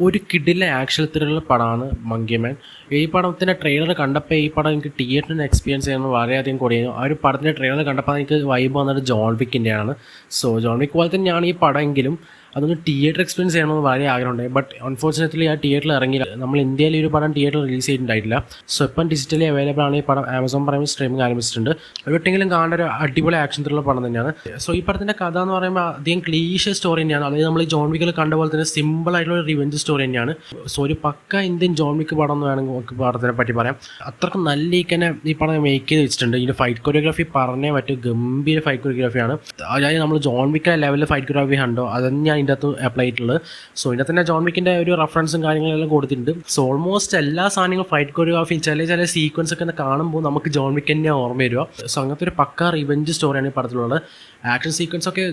ഒരു കിടിലൻ action thriller പടമാണ് മങ്കി മാൻ. ഈ പടത്തിൻ്റെ ട്രെയിലർ കണ്ടപ്പോൾ ഈ പടം എനിക്ക് തിയേറ്ററിൽ എക്സ്പീരിയൻസ് ചെയ്യുന്നത് വളരെയധികം കൂടിയായിരുന്നു. ആ ഒരു പടത്തിൻ്റെ ട്രെയിലർ കണ്ടപ്പോൾ എനിക്ക് വൈബ് വന്നത് ജോൺ വിക്കിൻ്റെയാണ്. സോ ജോൺ വിക്ക് പോലെ തന്നെയാണ് ഈ പടമെങ്കിലും അതൊന്ന് തിയേറ്റർ എക്സ്പീരിയൻസ് ചെയ്യണമെന്ന് വളരെ ആഗ്രഹമുണ്ടായി. ബട്ട് അൺഫോർച്ചുനേറ്റ്ലി ആ തിയേറ്ററിൽ ഇറങ്ങിയില്ല. നമ്മൾ ഇന്ത്യയിൽ ഈ ഒരു പടം തിയേറ്ററിൽ റിലീസ് ചെയ്തിട്ടുണ്ടായിട്ടില്ല. സോ ഇപ്പം ഡിജിറ്റലി അവൈലബിൾ ആണ്. ഈ പടം ആമസോൺ പ്രൈമിൽ സ്ട്രീമിംഗ് ആരംഭിച്ചിട്ടുണ്ട്. ഒരിട്ടെങ്കിലും കാണേണ്ട ഒരു അടിപൊളി ആക്ഷൻ ത്രില്ലർ പടം തന്നെയാണ്. സോ ഈ പടത്തിൻ്റെ കഥ എന്ന് പറയുമ്പോൾ അധികം ക്ലീഷ സ്റ്റോറി തന്നെയാണ്. അതായത് നമ്മൾ ഈ ജോൺ വിക്കിൽ കണ്ട പോലെ തന്നെ സിമ്പിൾ ആയിട്ടുള്ള ഒരു റിവെഞ്ച് സ്റ്റോറി തന്നെയാണ്. സോ ഒരു പക്ക ഇന്ത്യൻ ജോൺ വിക്ക് പടം എന്ന് വേണമെങ്കിൽ നമുക്ക് പടത്തിനെ പറ്റി പറയാം. അത്രക്കും നല്ല തന്നെ ഈ പടം മേക്ക് ചെയ്ത് വെച്ചിട്ടുണ്ട്. ഇതിൻ്റെ ഫൈറ്റ് കൊറിയോഗ്രാഫി പറഞ്ഞേ പറ്റും. ഗംഭീര ഫൈറ്റ് കൊറിയോഗ്രാഫിയാണ്. അതായത് നമ്മൾ ജോൺ വിക്കിലെ ലെവലിൽ ഫൈറ്റ് കൊറിയോഗ്രാഫി കണ്ടോ അത് തന്നെയാണ് ഇതിൻ്റെ അകത്ത് അപ്ലൈ ചെയ്തിട്ടുള്ളത്. സോ ഇതിനകത്ത് തന്നെ ജോൺ വിക്കിൻ്റെ ഒരു റെഫറൻസും കാര്യങ്ങളെല്ലാം കൊടുത്തിട്ടുണ്ട്. സോ ഓൾമോസ്റ്റ് എല്ലാ സാധനങ്ങളും ഫൈറ്റ് കൊറിയോഗ്രാഫി ചില സീക്വൻസ് ഒക്കെ കാണുമ്പോൾ നമുക്ക് ജോൺ വിക്ക് തന്നെ ഓർമ്മ വരിക. സോ അങ്ങനത്തെ ഒരു പക്ക റിവെഞ്ച് സ്റ്റോറിയാണ് ഈ പടത്തിലുള്ളത്. ആക്ഷൻ സീക്വൻസ് ഒക്കെ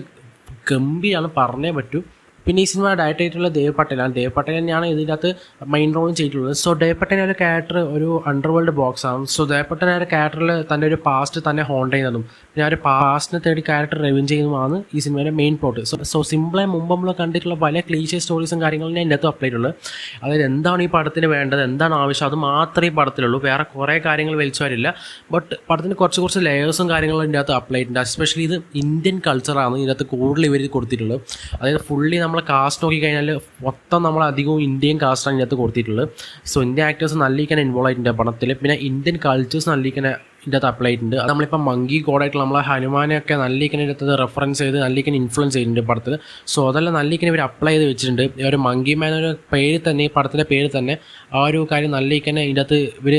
ഗംഭീരമാണ് പറഞ്ഞേ പറ്റൂ. പിന്നെ ഈ സിനിമ ഡയറക്റ്റ് ആയിട്ടുള്ള ദേവ് പട്ടേലാണ്. ദേവ് പട്ടേൽ തന്നെയാണ് ഇതിനകത്ത് മെയിൻ റോളും ചെയ്തിട്ടുള്ളത്. സോ ദേവ് പട്ടേൽ ഒരു ക്യാരക്ടർ ഒരു അണ്ടർവേൾഡ് ബോക്സ് ആണ്. സോ ദേവ് പട്ടേൽ ആ ഒരു ക്യാരക്ടറിൽ തൻ്റെ ഒരു പാസ്റ്റ് തന്നെ ഹോണ്ട് ചെയ്യുന്നതും പിന്നെ ആ ഒരു പാസ്റ്റിനെ തേടി ക്യാരക്ടർ റിവെഞ്ച് ചെയ്യുന്നതുമാണ് ഈ സിനിമയുടെ മെയിൻ പ്ലോട്ട്. സോ സിമ്പിളായി മുമ്പ് നമ്മൾ കണ്ടിട്ടുള്ള പല ക്ലീഷേ സ്റ്റോറീസും കാര്യങ്ങളും ഞാൻ ഇതിനകത്ത് അപ്ലൈ ചെയ്തിട്ടുള്ളത്. അതായത് എന്താണ് ഈ പടത്തിന് വേണ്ടത്, എന്താണ് ആവശ്യം, അത് മാത്രമേ ഈ പടത്തിലുള്ളൂ. വേറെ കുറേ കാര്യങ്ങൾ വലിച്ചു വരില്ല. ബട്ട് പടത്തിന് കുറച്ച് ലെയേഴ്സും കാര്യങ്ങളും ഇതിൻ്റെ അകത്ത് അപ്ലൈ ചെയ്തിട്ടുണ്ട്. എസ്പെഷ്യലി ഇത് ഇന്ത്യൻ കൾച്ചറാണ് ഇതിനകത്ത് കൂടുതൽ ഇവർ കൊടുത്തിട്ടുള്ളത്. അതായത് ഫുള്ളി നമ്മളെ കാസ്റ്റ് നോക്കിക്കഴിഞ്ഞാൽ മൊത്തം നമ്മളധികവും ഇന്ത്യൻ കാസ്റ്റാണ് ഇതിനകത്ത് കൊടുത്തിട്ടുള്ളത്. സോ ഇന്ത്യൻ ആക്ടേഴ്സ് നല്ലിക്കാൻ ഇൻവോൾവ് ആയിട്ടുണ്ട് പടത്തിൽ. പിന്നെ ഇന്ത്യൻ കൾച്ചേഴ്സ് നല്ലിക്കാൻ ഇതിൻ്റെ അകത്ത് അപ്ലൈ ചെയ്തിട്ടുണ്ട്. അത് നമ്മളിപ്പോൾ മങ്കി ഗോഡായിട്ടുള്ള നമ്മളെ ഹനുമാനെയൊക്കെ നല്ലിക്കാൻ ഇതിനകത്ത് റെഫറൻസ് ചെയ്ത് നല്ലിക്കാൻ ഇൻഫ്ലുവൻസ് ചെയ്തിട്ടുണ്ട് പടത്തിൽ. സോ അതെല്ലാം നല്ലിക്കാൻ ഇവർ അപ്ലൈ ചെയ്ത് വെച്ചിട്ടുണ്ട്. ഈ ഒരു മങ്കി മാൻ ഒരു പേര് തന്നെ, ഈ പടത്തിൻ്റെ പേര് തന്നെ ആ ഒരു കാര്യം നല്ലിക്കാൻ ഇതിൻ്റെ അകത്ത് ഇവർ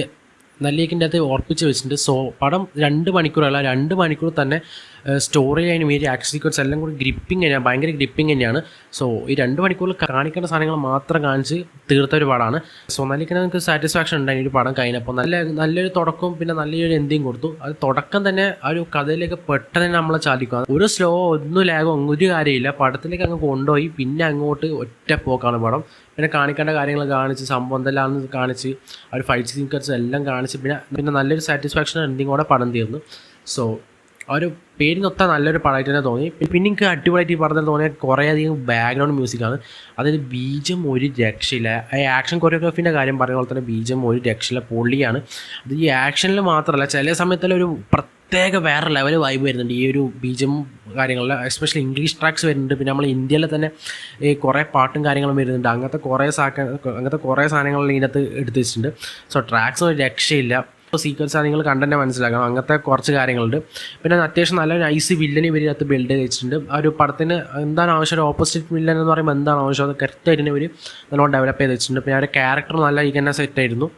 നല്ലിക്കിൻ്റെ അകത്ത് ഓർപ്പിച്ച് വെച്ചിട്ടുണ്ട്. സോ പടം 2 മണിക്കൂറല്ല, 2 മണിക്കൂർ തന്നെ സ്റ്റോറി ലൈനും ഈ ആക്ഷൻ സീക്വൻസ് എല്ലാം കൂടി ഗ്രിപ്പിംഗ് തന്നെയാണ്, ഭയങ്കര ഗ്രിപ്പിംഗ് തന്നെയാണ്. സോ ഈ 2 മണിക്കൂറിൽ കാണിക്കേണ്ട സാധനങ്ങൾ മാത്രം കാണിച്ച് തീർത്ത ഒരു പടമാണ്. സോ നല്ലിക്കിന് നമുക്ക് സാറ്റിസ്ഫാക്ഷൻ ഉണ്ടായി ഒരു പടം കഴിഞ്ഞപ്പോൾ. നല്ലൊരു തുടക്കവും പിന്നെ നല്ലൊരു എന്തിയും കൊടുത്തു. അത് തുടക്കം തന്നെ ആ ഒരു കഥയിലേക്ക് പെട്ടെന്ന് തന്നെ നമ്മളെ ചാലിക്കുക. ഒരു സ്ലോ ഒന്നും ലാഗോ ഒരു കാര്യമില്ല. പടത്തിലേക്ക് അങ്ങ് കൊണ്ടുപോയി പിന്നെ അങ്ങോട്ട് ഒറ്റ പോക്കാണ് പടം. പിന്നെ കാണിക്കേണ്ട കാര്യങ്ങൾ കാണിച്ച് സംഭവം എന്തെല്ലാമെന്ന് കാണിച്ച് ആ ഒരു ഫൈറ്റ് സീക്വൻസ് എല്ലാം കാണിച്ച് പിന്നെ നല്ലൊരു സാറ്റിസ്ഫാക്ഷൻ എന്തെങ്കിലും കൂടെ പടം തീർന്നു. സോ ആ ഒരു പേരിനൊത്ത നല്ലൊരു പടമായിട്ട് തന്നെ തോന്നി. പിന്നെ എനിക്ക് അടിപൊളിയായിട്ട് ഈ പടത്തിൽ തോന്നിയ കുറേയധികം ബാക്ക്ഗ്രൗണ്ട് മ്യൂസിക്കാണ്. അതായത് ബീജം ഒരു രക്ഷയില്ല. ആ ആക്ഷൻ കൊറിയോഗ്രാഫീൻ്റെ കാര്യം പറയുന്ന പോലെ തന്നെ ബീജം ഒരു രക്ഷയില്ല, പൊള്ളിയാണ്. അത് ഈ ആക്ഷനിൽ മാത്രമല്ല, ചില സമയത്തുള്ള ഒരു പ്രത്യേക വേറെ ലെവൽ വൈബ് വരുന്നുണ്ട് ഈ ഒരു ബീജം കാര്യങ്ങളിൽ. എസ്പെഷ്യലി ഇംഗ്ലീഷ് ട്രാക്സ് വരുന്നുണ്ട്. പിന്നെ നമ്മൾ ഇന്ത്യയിൽ തന്നെ ഈ കുറേ പാട്ടും കാര്യങ്ങളും വരുന്നുണ്ട്. അങ്ങനത്തെ കുറേ സാധനങ്ങൾ ഇതിനകത്ത് എടുത്ത് വെച്ചിട്ടുണ്ട്. സോ ട്രാക്സ് ഒരു രക്ഷയില്ല. സീക്വൻസ് നിങ്ങൾ കണ്ടന്നെ മനസ്സിലാക്കണം. അങ്ങനത്തെ കുറച്ച് കാര്യങ്ങളുണ്ട്. പിന്നെ അത്യാവശ്യം നല്ല നൈസ് വില്ലൻ ഇവർ ഇതിനകത്ത് ബിൽഡ് ചെയ്ത് വെച്ചിട്ടുണ്ട്. ആ ഒരു പടത്തിന് എന്താണ് ആവശ്യം, ഒരു ഓപ്പോസിറ്റ് വില്ലൻ എന്ന് പറയുമ്പോൾ എന്താണ് ആവശ്യം അത് കറക്റ്റായിട്ട് ഇവർ നല്ലോണം ഡെവലപ്പ് ചെയ്ത് വെച്ചിട്ടുണ്ട്. പിന്നെ അവരുടെ ക്യാരക്ടർ നല്ല ഇങ്ങനെ സെറ്റായിരുന്നു.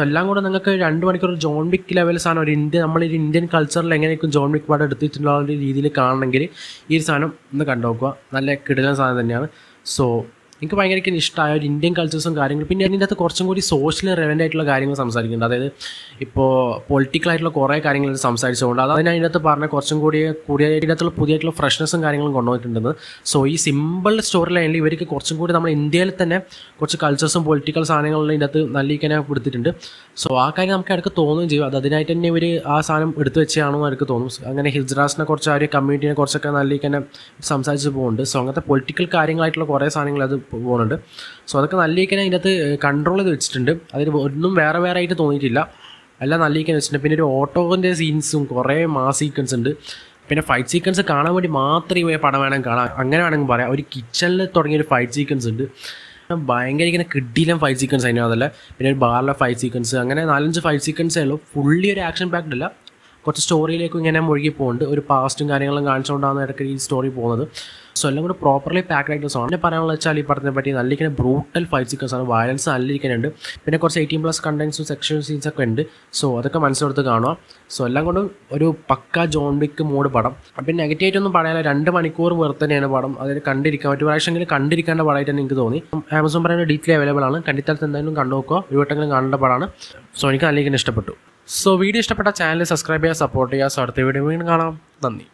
എല്ലാം കൂടെ നിങ്ങൾക്ക് 2 മണിക്കൂർ ജോൺ വിക്ക് ലെവൽ സാധനം ഒരു നമ്മളൊരു ഇന്ത്യൻ കൾച്ചറിൽ എങ്ങനെയൊക്കെ ജോൺ വിക്ക് പടം എടുത്തിട്ടുള്ള ഒരു രീതിയിൽ കാണണമെങ്കിൽ ഈ ഒരു സാധനം ഒന്ന് കണ്ടു നോക്കുക. നല്ല കിടിലൻ സാധനം തന്നെയാണ്. സോ എനിക്ക് ഭയങ്കര ഇഷ്ടമായ ഒരു ഇന്ത്യൻ കൾച്ചേഴ്സും കാര്യങ്ങളും. പിന്നെ അതിൻ്റെ അകത്ത് കുറച്ചും കൂടി സോഷ്യലി റെലവൻ്റ് ആയിട്ടുള്ള കാര്യങ്ങൾ സംസാരിക്കുന്നുണ്ട്. അതായത് ഇപ്പോൾ പൊളിറ്റിക്കലായിട്ടുള്ള കുറേ കാര്യങ്ങൾ സംസാരിച്ചുകൊണ്ട് അതിന് അതിൻ്റെ അകത്ത് പറഞ്ഞ കുറച്ചും കൂടി ഇതിനകത്തുള്ള പുതിയതായിട്ടുള്ള ഫ്രഷ്നെസ്സും കാര്യങ്ങളും കൊണ്ടുപോയിട്ടുണ്ടെന്ന്. സോ ഈ സിമ്പിൾ സ്റ്റോറി ലൈനിൽ ഇവർക്ക് കുറച്ചും കൂടി നമ്മൾ ഇന്ത്യയിൽ തന്നെ കുറച്ച് കൾച്ചേഴ്സും പൊളിറ്റിക്കൽ സാധനങ്ങളും ഇതിൻ്റെ അകത്ത് നല്ലിക്കാനെ കൊടുത്തിട്ടുണ്ട്. സോ ആ കാര്യം നമുക്ക് ഇടയ്ക്ക് തോന്നുകയും ചെയ്യും. അതിനായിട്ട് തന്നെ ഇവർ ആ സാധനം എടുത്തു വെച്ചാണെന്ന് എനിക്ക് തോന്നും. അങ്ങനെ ഹിജ്റാസിനെ കുറിച്ച് ആ ഒരു കമ്മ്യൂണിറ്റിനെ കുറിച്ചൊക്കെ നല്ലിക്കാനെ സംസാരിച്ച് പോകുന്നുണ്ട്. സോ അങ്ങനത്തെ പൊളിറ്റിക്കൽ കാര്യങ്ങളായിട്ടുള്ള കുറേ സാധനങ്ങൾ അത് പോകുന്നുണ്ട്. സോ അതൊക്കെ നല്ലിക്കാൻ അതിനകത്ത് കൺട്രോൾ ചെയ്ത് വെച്ചിട്ടുണ്ട്. അതിന് ഒന്നും വേറെ ആയിട്ട് തോന്നിയിട്ടില്ല, എല്ലാം നല്ലിക്കാൻ വെച്ചിട്ടുണ്ട്. പിന്നെ ഒരു ഓട്ടോൻ്റെ സീൻസും കുറേ മാസ് സീക്വൻസ് ഉണ്ട്. പിന്നെ ഫൈറ്റ് സീക്വൻസ് കാണാൻ വേണ്ടി മാത്രമേ പടം വേണമെങ്കിൽ കാണാം, അങ്ങനെ വേണമെങ്കിൽ പറയാം. ഒരു കിച്ചണിൽ തുടങ്ങിയൊരു ഫൈറ്റ് സീക്വൻസ് ഉണ്ട്, ഭയങ്കര ഇങ്ങനെ കിഡിലും ഫൈറ്റ് സീക്വൻസ് അതിനകത്തല്ല. പിന്നെ ഒരു ബാറിലെ ഫൈറ്റ് സീക്വൻസ്, അങ്ങനെ 4-5 ഫൈറ്റ് സീക്വൻസേ ഉള്ളൂ. ഫുള്ളി ഒരു ആക്ഷൻ പാക്ഡ് അല്ല, കുറച്ച് സ്റ്റോറിയിലേക്കും ഇങ്ങനെ മുഴുകി പോകുന്നുണ്ട്. ഒരു പാസ്റ്റും കാര്യങ്ങളും കാണിച്ചുകൊണ്ടാണ് ഇടയ്ക്ക് ഈ സ്റ്റോറി പോകുന്നത്. സോ എല്ലാം കൂടെ പ്രോപ്പർലി പാക്ഡ് ആയിട്ട് സോൺ. പിന്നെ പറയാനുള്ള വെച്ചാൽ ഈ പടത്തിനെ പറ്റി നല്ലിങ്ങനെ ബ്രൂട്ടൽ ഫൈറ്റ് സീക്വൻസ് ആണ്, വയലൻസ് നല്ലിരിക്കാനുണ്ട്. പിന്നെ കുറച്ച് 18+ കണ്ടൻസും സെക്ഷൽ സീൻസ് ഒക്കെ ഉണ്ട്. സോ അതൊക്കെ മനസ്സിലെടുത്ത് കാണുക. സോ എല്ലാം കൊണ്ടും ഒരു പക്ക ജോൺ വിക്ക് മോഡ് പടം. പിന്നെ നെഗറ്റീവായിട്ടൊന്നും പറയാനില്ല, 2 മണിക്കൂർ വെറുതെ തന്നെയാണ് പടം. അതിൽ കണ്ടിരിക്കാൻ ഒരു പ്രാവശ്യമെങ്കിലും കണ്ടിരിക്കേണ്ട പടമായിട്ട് തന്നെ എനിക്ക് തോന്നി. ആമസോൺ പറയുന്ന ഡീറ്റെയിൽ അവൈലബിൾ ആണ്. കണ്ടിത്തരത്ത് എന്തായാലും കണ്ടു നോക്കുക, ഒരു വട്ടെങ്കിലും കാണേണ്ട പടമാണ്. സോ എനിക്ക് നല്ലിങ്ങനെ ഇഷ്ടപ്പെട്ടു. സോ വീഡിയോ ഇഷ്ടപ്പെട്ട ചാനൽ സബ്സ്ക്രൈബ് ചെയ്യുക, സപ്പോർട്ട് ചെയ്യുക. സോ അടുത്ത വീഡിയോ വീണ്ടും കാണാം. നന്ദി.